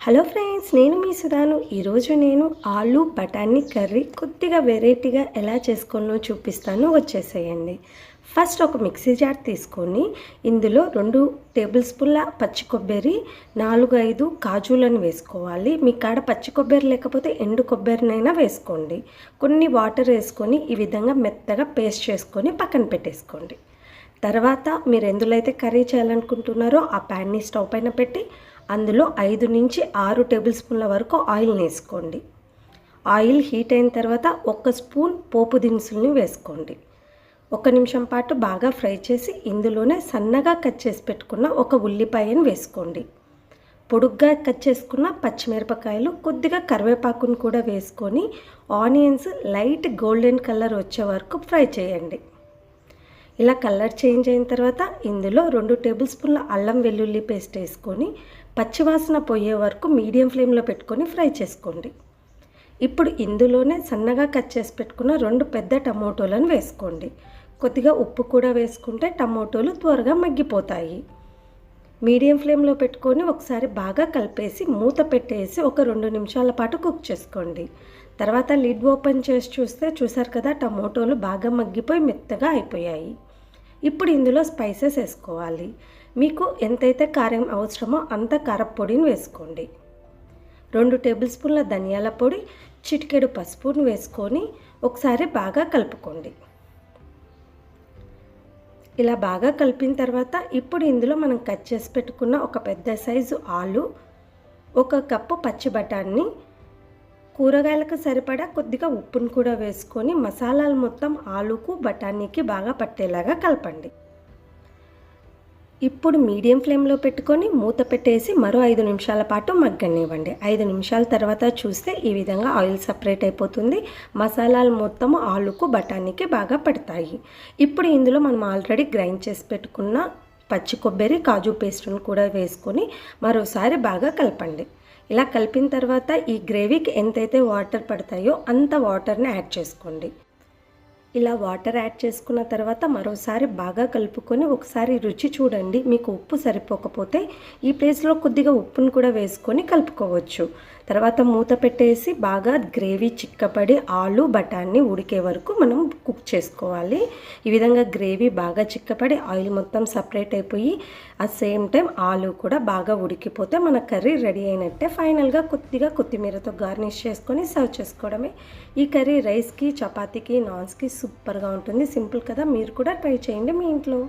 Hello friends, నేను మీ సుధాను. ఈరోజు నేను ఆలు బఠానీ కర్రీ కొద్దిగా వెరైటీగా ఎలా చేసుకోనో చూపిస్తాను, వచ్చేసేయండి. ఫస్ట్ ఒక మిక్సీ జార్ తీసుకొని ఇందులో 2 టేబుల్ స్పూన్ల పచ్చి కొబ్బరి, 4-5 కాజులను వేసుకోవాలి. మీ కాడ పచ్చి కొబ్బరి లేకపోతే ఎండు కొబ్బరినైనా వేసుకోండి. కొన్ని వాటర్ వేసుకొని ఈ విధంగా మెత్తగా పేస్ట్ చేసుకొని పక్కన పెట్టేసుకోండి. తర్వాత మీరు ఎందులో అయితే కర్రీ చేయాలనుకుంటున్నారో ఆ ప్యాన్ని స్టవ్ పైన పెట్టి అందులో 5 నుంచి 6 టేబుల్ స్పూన్ల వరకు ఆయిల్ని వేసుకోండి. ఆయిల్ హీట్ అయిన తర్వాత 1 స్పూన్ పోపు దినుసుల్ని వేసుకోండి. 1 నిమిషం పాటు బాగా ఫ్రై చేసి ఇందులోనే సన్నగా కట్ చేసి పెట్టుకున్న ఒక ఉల్లిపాయను వేసుకోండి. పొడుగ్గా కట్ చేసుకున్న పచ్చిమిరపకాయలు, కొద్దిగా కరివేపాకును కూడా వేసుకొని ఆనియన్స్ లైట్ గోల్డెన్ కలర్ వచ్చే వరకు ఫ్రై చేయండి. ఇలా కలర్ చేంజ్ అయిన తర్వాత ఇందులో 2 టేబుల్ స్పూన్ల అల్లం వెల్లుల్లి పేస్ట్ వేసుకొని పచ్చివాసన పోయే వరకు మీడియం ఫ్లేమ్లో పెట్టుకొని ఫ్రై చేసుకోండి. ఇప్పుడు ఇందులోనే సన్నగా కట్ చేసి పెట్టుకున్న 2 పెద్ద టమోటోలను వేసుకోండి. కొద్దిగా ఉప్పు కూడా వేసుకుంటే టమోటోలు త్వరగా మగ్గిపోతాయి. మీడియం ఫ్లేమ్లో పెట్టుకొని ఒకసారి బాగా కలిపేసి మూత పెట్టేసి ఒక 2 నిమిషాల పాటు కుక్ చేసుకోండి. తర్వాత లిడ్ ఓపెన్ చేసి చూసారు కదా, టమోటోలు బాగా మగ్గిపోయి మెత్తగా అయిపోయాయి. ఇప్పుడు ఇందులో స్పైసెస్ వేసుకోవాలి. మీకు ఎంతైతే కారం అవసరమో అంత కారపొడిని వేసుకోండి. 2 టేబుల్ స్పూన్ల ధనియాల పొడి, చిటికెడు పసుపును వేసుకొని ఒకసారి బాగా కలుపుకోండి. ఇలా బాగా కలిపిన తర్వాత ఇప్పుడు ఇందులో మనం కట్ చేసి పెట్టుకున్న ఒక పెద్ద సైజు ఆలు, 1 కప్పు పచ్చి బఠానీ, కూరగాయలకు సరిపడా కొద్దిగా ఉప్పును కూడా వేసుకొని మసాలాలు మొత్తం ఆలుకు బఠానీకి బాగా పట్టేలాగా కలపండి. ఇప్పుడు మీడియం ఫ్లేమ్లో పెట్టుకొని మూత పెట్టేసి మరో 5 నిమిషాల పాటు మగ్గనివ్వండి. 5 నిమిషాల తర్వాత చూస్తే ఈ విధంగా ఆయిల్ సపరేట్ అయిపోతుంది. మసాలాలు మొత్తము ఆలుకు బఠానీకి బాగా పడతాయి. ఇప్పుడు ఇందులో మనం ఆల్రెడీ గ్రైండ్ చేసి పెట్టుకున్న పచ్చి కొబ్బరి, కాజు పేస్టును కూడా వేసుకొని మరోసారి బాగా కలపండి. ఇలా కలిపిన తర్వాత ఈ గ్రేవీకి ఎంతైతే వాటర్ పడతాయో అంత వాటర్ని యాడ్ చేసుకోండి. ఇలా వాటర్ యాడ్ చేసుకున్న తర్వాత మరోసారి బాగా కలుపుకొని ఒకసారి రుచి చూడండి. మీకు ఉప్పు సరిపోకపోతే ఈ ప్లేస్లో కొద్దిగా ఉప్పును కూడా వేసుకొని కలుపుకోవచ్చు. తర్వాత మూత పెట్టేసి బాగా గ్రేవీ చిక్కపడి ఆలు బఠానీ ఉడికే వరకు మనం కుక్ చేసుకోవాలి. ఈ విధంగా గ్రేవీ బాగా చిక్కపడి ఆయిల్ మొత్తం సపరేట్ అయిపోయి సేమ్ టైం ఆలు కూడా బాగా ఉడికిపోతే మన కర్రీ రెడీ అయినట్టే. ఫైనల్గా కొద్దిగా కొత్తిమీరతో గార్నిష్ చేసుకొని సర్వ్ చేసుకోవడమే. ఈ కర్రీ రైస్కి, చపాతీకి, నాన్స్కి సూపర్గా ఉంటుంది. సింపుల్ కదా, మీరు కూడా ట్రై చేయండి మీ ఇంట్లో.